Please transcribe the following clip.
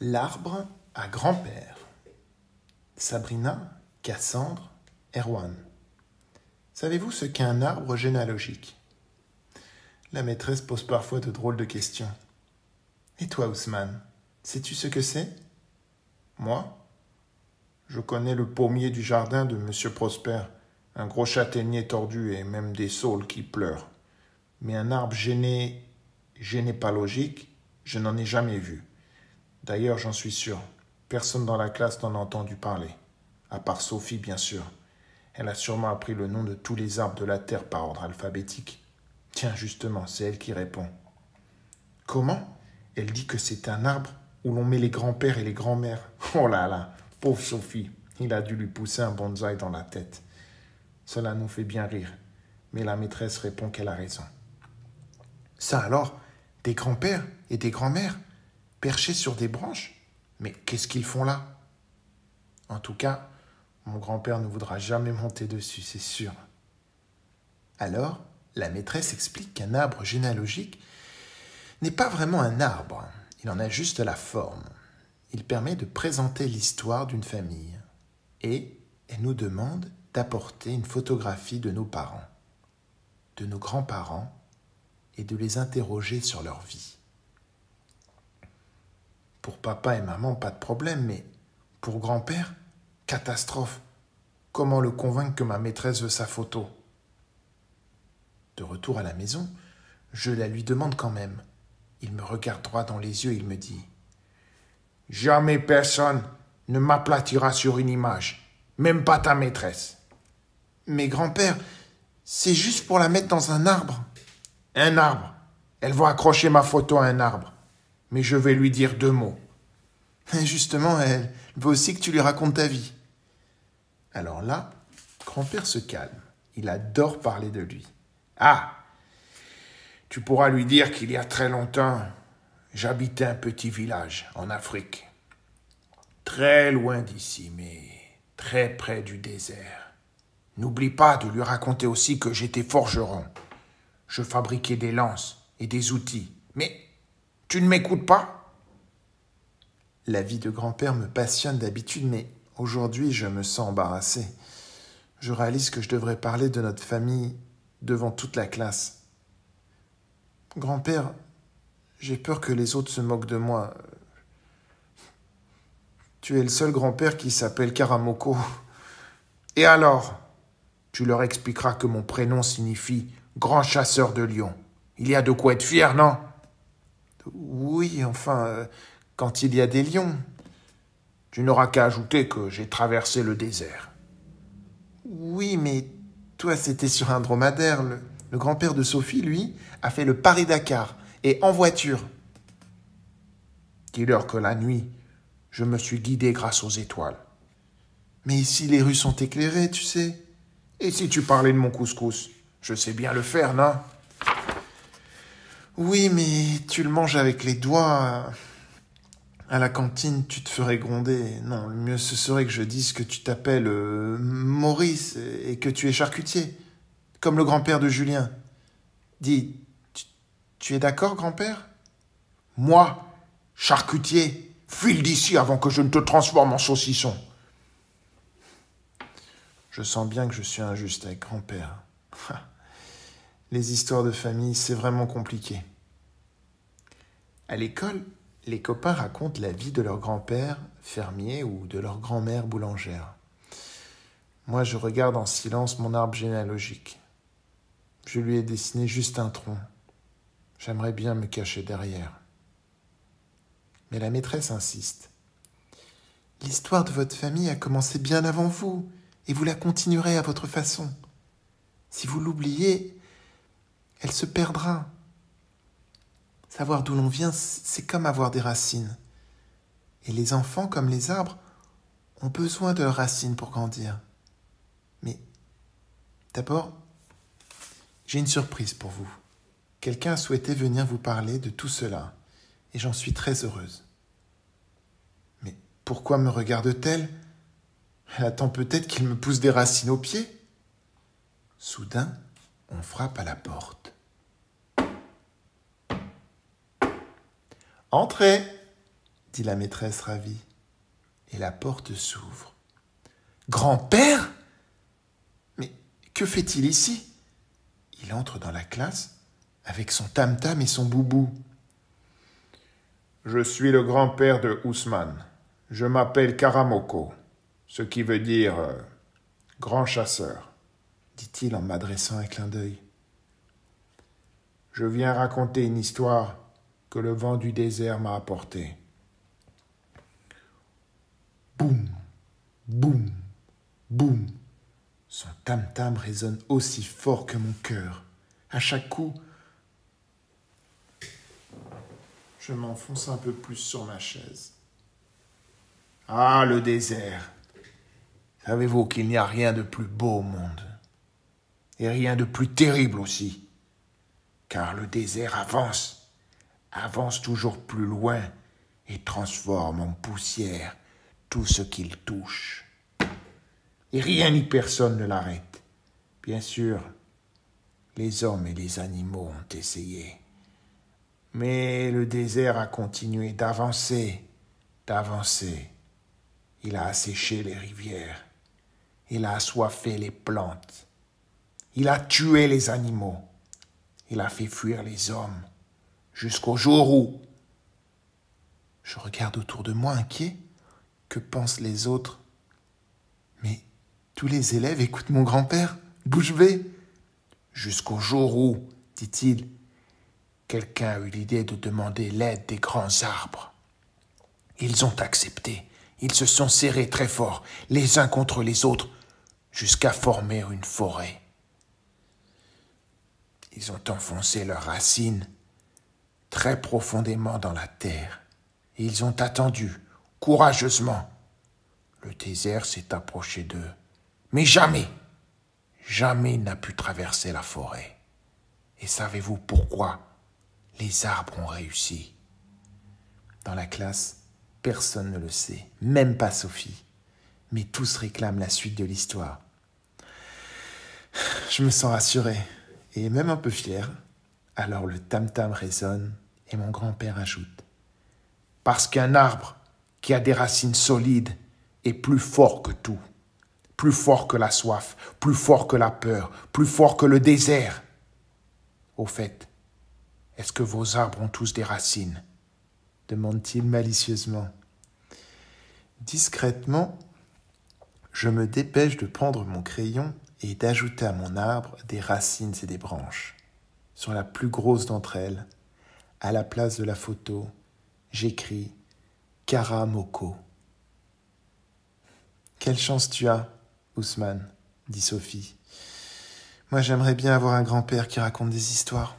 L'arbre à grand-père. Sabrina, Cassandre, Erwan. Savez-vous ce qu'est un arbre généalogique? La maîtresse pose parfois de drôles de questions. Et toi, Ousmane, sais-tu ce que c'est? Moi? Je connais le pommier du jardin de Monsieur Prosper, un gros châtaignier tordu et même des saules qui pleurent. Mais un arbre généalogique, je n'en ai jamais vu. D'ailleurs, j'en suis sûr, personne dans la classe n'en a entendu parler. À part Sophie, bien sûr. Elle a sûrement appris le nom de tous les arbres de la terre par ordre alphabétique. Tiens, justement, c'est elle qui répond. Comment? Elle dit que c'est un arbre où l'on met les grands-pères et les grands-mères. Oh là là, pauvre Sophie, il a dû lui pousser un bonsaï dans la tête. Cela nous fait bien rire, mais la maîtresse répond qu'elle a raison. Ça alors, des grands-pères et des grands-mères perchés sur des branches? Mais qu'est-ce qu'ils font là? En tout cas, mon grand-père ne voudra jamais monter dessus, c'est sûr. Alors, la maîtresse explique qu'un arbre généalogique n'est pas vraiment un arbre, il en a juste la forme. Il permet de présenter l'histoire d'une famille. Et elle nous demande d'apporter une photographie de nos parents, de nos grands-parents, et de les interroger sur leur vie. Pour papa et maman, pas de problème, mais pour grand-père, catastrophe. Comment le convaincre que ma maîtresse veut sa photo? De retour à la maison, je la lui demande quand même. Il me regarde droit dans les yeux et il me dit « Jamais personne ne m'aplatira sur une image, même pas ta maîtresse. »« Mais grand-père, c'est juste pour la mettre dans un arbre. » « Un arbre. Elle va accrocher ma photo à un arbre. Mais je vais lui dire 2 mots. » Justement, elle veut aussi que tu lui racontes ta vie. Alors là, grand-père se calme. Il adore parler de lui. « Ah, tu pourras lui dire qu'il y a très longtemps, j'habitais un petit village en Afrique. Très loin d'ici, mais très près du désert. N'oublie pas de lui raconter aussi que j'étais forgeron. Je fabriquais des lances et des outils. Mais tu ne m'écoutes pas? La vie de grand-père me passionne d'habitude, mais aujourd'hui, je me sens embarrassé. Je réalise que je devrais parler de notre famille devant toute la classe. Grand-père, j'ai peur que les autres se moquent de moi. Tu es le seul grand-père qui s'appelle Karamoko. Et alors? Tu leur expliqueras que mon prénom signifie « grand chasseur de lions ». Il y a de quoi être fier, non? Oui, enfin, quand il y a des lions. Tu n'auras qu'à ajouter que j'ai traversé le désert. Oui, mais toi, c'était sur un dromadaire. Le grand-père de Sophie, lui, a fait le Paris-Dakar, et en voiture. Dis-leur que la nuit, je me suis guidé grâce aux étoiles. Mais ici, les rues sont éclairées, tu sais. Et si tu parlais de mon couscous? Je sais bien le faire, non? Oui, mais tu le manges avec les doigts. À la cantine, tu te ferais gronder. Non, le mieux ce serait que je dise que tu t'appelles Maurice et que tu es charcutier, comme le grand-père de Julien. Dis, tu es d'accord, grand-père? Moi, charcutier, file d'ici avant que je ne te transforme en saucisson. Je sens bien que je suis injuste avec grand-père. Les histoires de famille, c'est vraiment compliqué. À l'école, les copains racontent la vie de leur grand-père, fermier, ou de leur grand-mère, boulangère. Moi, je regarde en silence mon arbre généalogique. Je lui ai dessiné juste un tronc. J'aimerais bien me cacher derrière. Mais la maîtresse insiste. L'histoire de votre famille a commencé bien avant vous, et vous la continuerez à votre façon. Si vous l'oubliez, elle se perdra. Savoir d'où l'on vient, c'est comme avoir des racines. Et les enfants, comme les arbres, ont besoin de leurs racines pour grandir. Mais d'abord, j'ai une surprise pour vous. Quelqu'un a souhaité venir vous parler de tout cela, et j'en suis très heureuse. Mais pourquoi me regarde-t-elle? Elle attend peut-être qu'il me pousse des racines aux pieds. Soudain, on frappe à la porte. « Entrez » dit la maîtresse ravie. Et la porte s'ouvre. Grand-père ? Mais que fait-il ici ? Il entre dans la classe avec son tam-tam et son boubou. Je suis le grand-père de Ousmane. Je m'appelle Karamoko, ce qui veut dire grand chasseur, dit-il en m'adressant un clin d'œil. Je viens raconter une histoire que le vent du désert m'a apportée. Boum, boum, boum. Son tam-tam résonne aussi fort que mon cœur. À chaque coup, je m'enfonce un peu plus sur ma chaise. Ah, le désert. Savez-vous qu'il n'y a rien de plus beau au monde et rien de plus terrible aussi, car le désert avance toujours plus loin et transforme en poussière tout ce qu'il touche. Et rien ni personne ne l'arrête. Bien sûr, les hommes et les animaux ont essayé. Mais le désert a continué d'avancer. Il a asséché les rivières. Il a assoiffé les plantes. Il a tué les animaux. Il a fait fuir les hommes. Jusqu'au jour où... Je regarde autour de moi inquiet. Que pensent les autres ? Mais tous les élèves écoutent mon grand-père, bouche bée. Jusqu'au jour où, dit-il, quelqu'un a eu l'idée de demander l'aide des grands arbres. Ils ont accepté. Ils se sont serrés très fort, les uns contre les autres, jusqu'à former une forêt. Ils ont enfoncé leurs racines très profondément dans la terre. Et ils ont attendu, courageusement. Le désert s'est approché d'eux. Mais jamais il n'a pu traverser la forêt. Et savez-vous pourquoi les arbres ont réussi ? Dans la classe, personne ne le sait, même pas Sophie. Mais tous réclament la suite de l'histoire. Je me sens rassuré et même un peu fier. Alors le tam-tam résonne et mon grand-père ajoute : parce qu'un arbre qui a des racines solides est plus fort que tout, plus fort que la soif, plus fort que la peur, plus fort que le désert. Au fait, est-ce que vos arbres ont tous des racines ? Demande-t-il malicieusement. Discrètement, je me dépêche de prendre mon crayon et d'ajouter à mon arbre des racines et des branches. Sur la plus grosse d'entre elles, à la place de la photo, j'écris « Karamoko ». « Quelle chance tu as, Ousmane » dit Sophie. « Moi, j'aimerais bien avoir un grand-père qui raconte des histoires. »